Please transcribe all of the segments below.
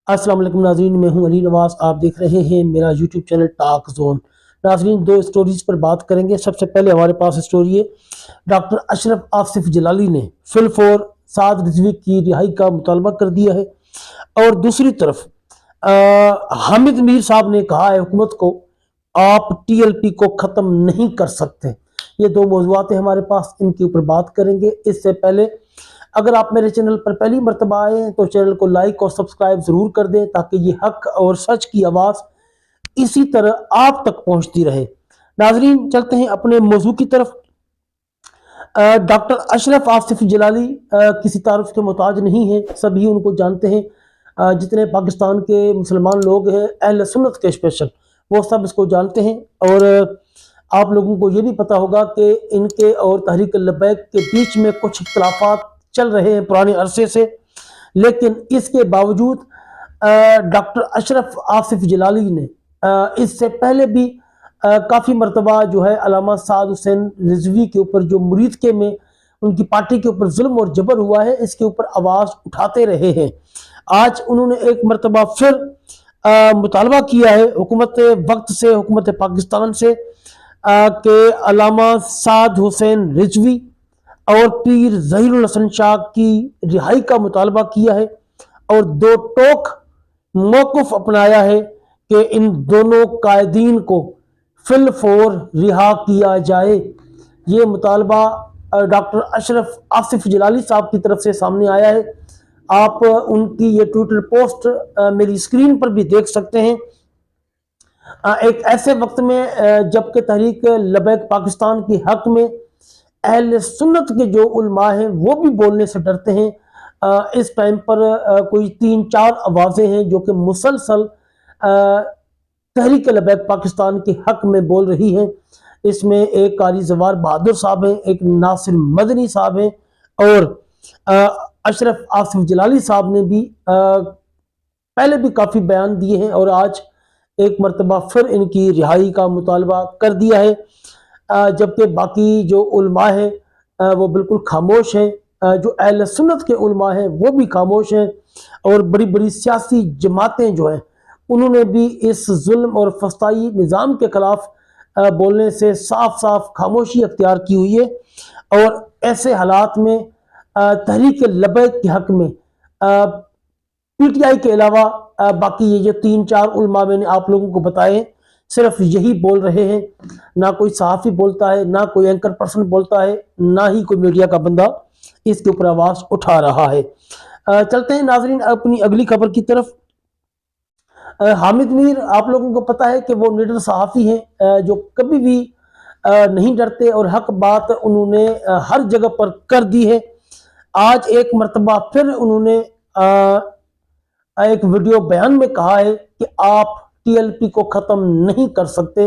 अस्सलाम वालेकुम नाजरीन, मैं हूं अली नवाज। आप देख रहे हैं मेरा यूट्यूब चैनल टॉक जोन। नाजरीन, दो स्टोरीज पर बात करेंगे। सबसे पहले हमारे पास स्टोरी है, डॉक्टर अशरफ आसिफ जलाली ने फिल4 साद रिजवी की रिहाई का मुतालबा कर दिया है। और दूसरी तरफ हामिद मीर साहब ने कहा है हुकूमत को, आप टीएलपी को ख़त्म नहीं कर सकते। ये दो मौज़ूआत हैं हमारे पास, इनके ऊपर बात करेंगे। इससे पहले अगर आप मेरे चैनल पर पहली मरतबा आए हैं तो चैनल को लाइक और सब्सक्राइब ज़रूर कर दें, ताकि ये हक और सच की आवाज़ इसी तरह आप तक पहुंचती रहे। नाजरीन, चलते हैं अपने मौजू की तरफ। डॉक्टर अशरफ आसिफ जलाली किसी तारुफ के मोहताज नहीं है, सभी उनको जानते हैं। जितने पाकिस्तान के मुसलमान लोग हैं, अहले सुन्नत के स्पेशल, वो सब इसको जानते हैं। और आप लोगों को ये भी पता होगा कि इनके और तहरीक लब्बैक के बीच में कुछ इख्तलाफात चल रहे हैं पुराने अरसे से, लेकिन इसके बावजूद डॉक्टर अशरफ आसिफ जलाली ने इससे पहले भी काफ़ी मरतबा जो है अल्लामा साद हुसैन रिजवी के ऊपर, जो मुरीदके में उनकी पार्टी के ऊपर जुल्म और जबर हुआ है, इसके ऊपर आवाज़ उठाते रहे हैं। आज उन्होंने एक मरतबा फिर मुतालबा किया है हुकूमत वक्त से, हुकूमत पाकिस्तान से, कि अल्लामा साद हुसैन रिजवी और पीर ज़हीरुल हसन शाह की रिहाई का मुतालबा किया है। और दो टोक मौक़िफ़ अपनाया है कि इन दोनों कायदीन को फिल4 रिहा किया जाए। ये मुतालबा डॉक्टर अशरफ आसिफ जलाली साहब की तरफ से सामने आया है। आप उनकी ये ट्विटर पोस्ट मेरी स्क्रीन पर भी देख सकते हैं। एक ऐसे वक्त में जबकि तहरीक लब्बैक पाकिस्तान के हक में अहले सुन्नत के जो उलमा हैं वो भी बोलने से डरते हैं। इस टाइम पर कोई 3-4 आवाज़ें हैं जो कि मुसलसल तहरीक लब्बैक पाकिस्तान के हक में बोल रही हैं। इसमें एक कारी जवार बहादुर साहब हैं, एक नासिर मदनी साहब हैं, और अशरफ आसिफ जलाली साहब ने भी पहले भी काफ़ी बयान दिए हैं, और आज एक मरतबा फिर इनकी रिहाई का मुतालबा कर दिया है। जबकि बाकी जो उलमा हैं वो बिल्कुल खामोश हैं। जो अहले सुन्नत के उलमा हैं वो भी खामोश हैं, और बड़ी बड़ी सियासी जमातें जो हैं उन्होंने भी इस जुल्म और फसाई निज़ाम के ख़िलाफ़ बोलने से साफ साफ खामोशी अख्तियार की हुई है। और ऐसे हालात में तहरीक लब्बैक के हक में पीटीआई के अलावा बाकी ये जो 3-4 उलमा मैंने आप लोगों को बताए, सिर्फ यही बोल रहे हैं। ना कोई सहाफ़ी बोलता है, ना कोई एंकर पर्सन बोलता है, ना ही कोई मीडिया का बंदा इसके ऊपर आवाज़ उठा रहा है। चलते हैं नाजरीन अपनी अगली खबर की तरफ। हामिद मीर, आप लोगों को पता है कि वो निडर सहाफ़ी हैं, जो कभी भी नहीं डरते, और हक बात उन्होंने हर जगह पर कर दी है। आज एक मरतबा फिर उन्होंने एक वीडियो बयान में कहा है कि आप टीएलपी को ख़त्म नहीं कर सकते।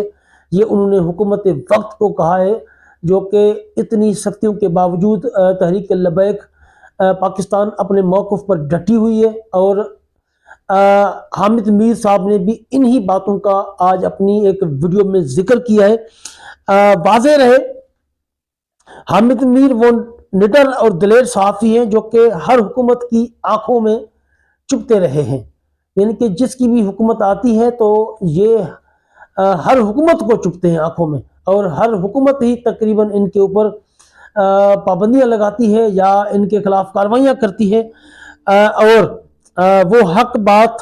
ये उन्होंने हुकूमत वक्त को कहा है, जो कि इतनी सख्तियों के बावजूद तहरीक लब्बैक पाकिस्तान अपने मौक़िफ़ पर डटी हुई है। और हामिद मीर साहब ने भी इन्हीं बातों का आज अपनी एक वीडियो में जिक्र किया है। वाज़ेह रहे, हामिद मीर वो निडर और दलेर सहाफ़ी हैं जो कि हर हुकूमत की आंखों में चुपते रहे हैं। यानी कि जिसकी भी हुकूमत आती है तो ये हर हुकूमत को चुपते हैं आंखों में, और हर हुकूमत ही तकरीबन इनके ऊपर पाबंदियां लगाती है या इनके खिलाफ कार्रवाइयां करती है। और वो हक बात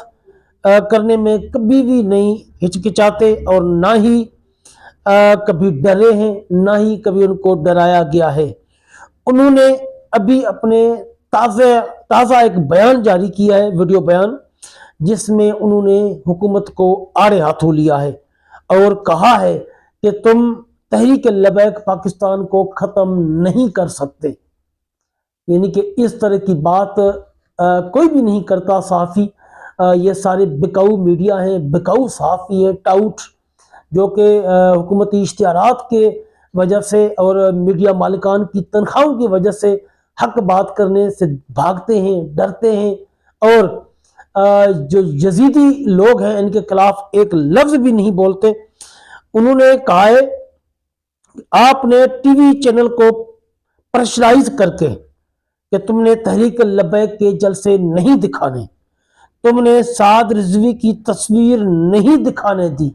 करने में कभी भी नहीं हिचकिचाते, और ना ही कभी डरे हैं, ना ही कभी उनको डराया गया है। उन्होंने अभी अपने ताज़ा एक बयान जारी किया है, वीडियो बयान, जिसमें उन्होंने हुकूमत को आड़े हाथों लिया है और कहा है कि तुम तहरीक लब्बैक पाकिस्तान को ख़त्म नहीं कर सकते। यानी कि इस तरह की बात कोई भी नहीं करता सहाफ़ी। ये सारे बिकाऊ मीडिया हैं, बिकाऊ सहाफ़ी है, टाउट, जो कि हुकूमती इश्तिहारात के वजह से और मीडिया मालिकान की तनख्वाहों की वजह से हक बात करने से भागते हैं, डरते हैं, और जो यजीदी लोग हैं इनके खिलाफ एक लफ्ज़ भी नहीं बोलते। उन्होंने कहा है आपने टीवी चैनल को प्रेशराइज करके कि तुमने तहरीक लब्बैक के जलसे नहीं दिखाने, تم نے سعد رضوی کی تصویر نہیں دکھانے دی،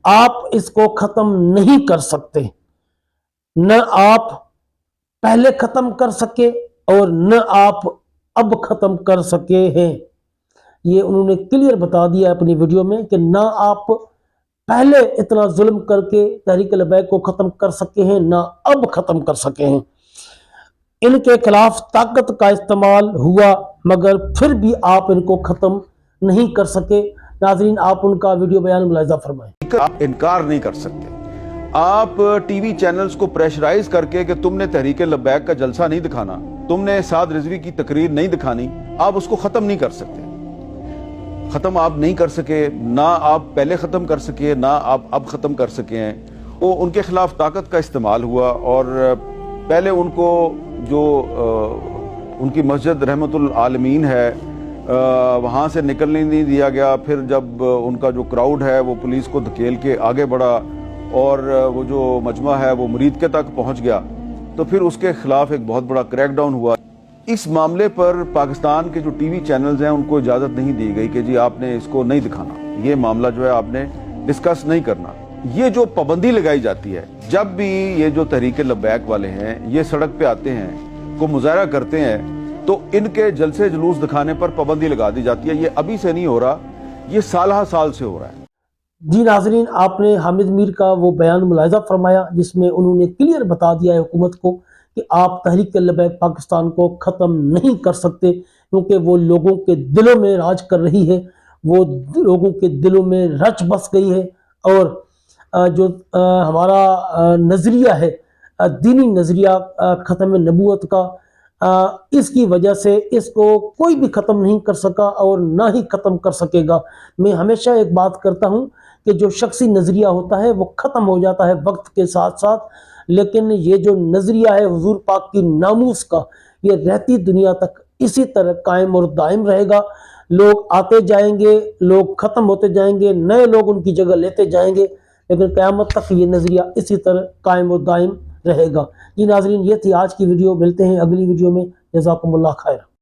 آپ اس کو ختم نہیں کر سکتے، نہ آپ پہلے ختم کر سکے اور نہ آپ اب ختم کر سکے ہیں۔ یہ انہوں نے کلیئر بتا دیا اپنی ویڈیو میں کہ نہ آپ پہلے اتنا ظلم کر کے تحریک لبیک کو ختم کر سکے ہیں، نہ اب ختم کر سکے ہیں۔ ان کے خلاف طاقت کا استعمال ہوا مگر پھر بھی آپ ان کو ختم نہیں کر سکے۔ ناظرین آپ ان کا ویڈیو بیان ملاحظہ فرمائیں۔ آپ انکار نہیں کر سکتے، آپ ٹی وی چینلز کو پریشرائز کر کے کہ تم نے تحریک لبیک کا جلسہ نہیں دکھانا، تم نے سعد رضوی کی تقریر نہیں دکھانی، آپ اس کو ختم نہیں کر سکتے۔ ختم آپ نہیں کر سکے، نہ آپ پہلے ختم کر سکے، نہ آپ اب ختم کر سکے ہیں۔ وہ ان کے خلاف طاقت کا استعمال ہوا اور پہلے ان کو جو ان کی مسجد رحمت العالمین ہے وہاں سے نکلنے نہیں دیا گیا، پھر جب ان کا جو کراؤڈ ہے وہ پولیس کو دھکیل کے آگے بڑھا اور وہ جو مجمع ہے وہ مرید کے تک پہنچ گیا، تو پھر اس کے خلاف ایک بہت بڑا کریک ڈاؤن ہوا۔ اس معاملے پر پاکستان کے جو ٹی وی چینلز ہیں ان کو اجازت نہیں دی گئی کہ جی آپ نے اس کو نہیں دکھانا، یہ معاملہ جو ہے آپ نے ڈسکس نہیں کرنا۔ یہ جو پابندی لگائی جاتی ہے، جب بھی یہ جو تحریک لبیک والے ہیں یہ سڑک پہ آتے ہیں، کو مظاہرہ کرتے ہیں، تو ان کے جلسے جلوس دکھانے پر پابندی لگا دی جاتی ہے۔ یہ ابھی سے نہیں ہو رہا، یہ سالہ سال سے ہو رہا ہے۔ جی ناظرین آپ نے حامد میر کا وہ بیان ملاحظہ فرمایا جس میں انہوں نے کلیئر بتا دیا ہے حکومت کو کہ آپ تحریک لبیک پاکستان کو ختم نہیں کر سکتے، کیونکہ وہ لوگوں کے دلوں میں راج کر رہی ہے، وہ لوگوں کے دلوں میں رچ بس گئی ہے، اور جو ہمارا نظریہ ہے دینی نظریہ ختم نبوت کا، اس کی وجہ سے اس کو کوئی بھی ختم نہیں کر سکا اور نہ ہی ختم کر سکے گا۔ میں ہمیشہ ایک بات کرتا ہوں کہ جو شخصی نظریہ ہوتا ہے وہ ختم ہو جاتا ہے وقت کے ساتھ ساتھ، لیکن یہ جو نظریہ ہے حضور پاک کی ناموس کا، یہ رہتی دنیا تک اسی طرح قائم اور دائم رہے گا۔ لوگ آتے جائیں گے، لوگ ختم ہوتے جائیں گے، نئے لوگ ان کی جگہ لیتے جائیں گے، لیکن قیامت تک یہ نظریہ اسی طرح قائم اور دائم رہے گا۔ جی ناظرین یہ تھی آج کی ویڈیو، ملتے ہیں اگلی ویڈیو میں، جزاکم اللہ خیر۔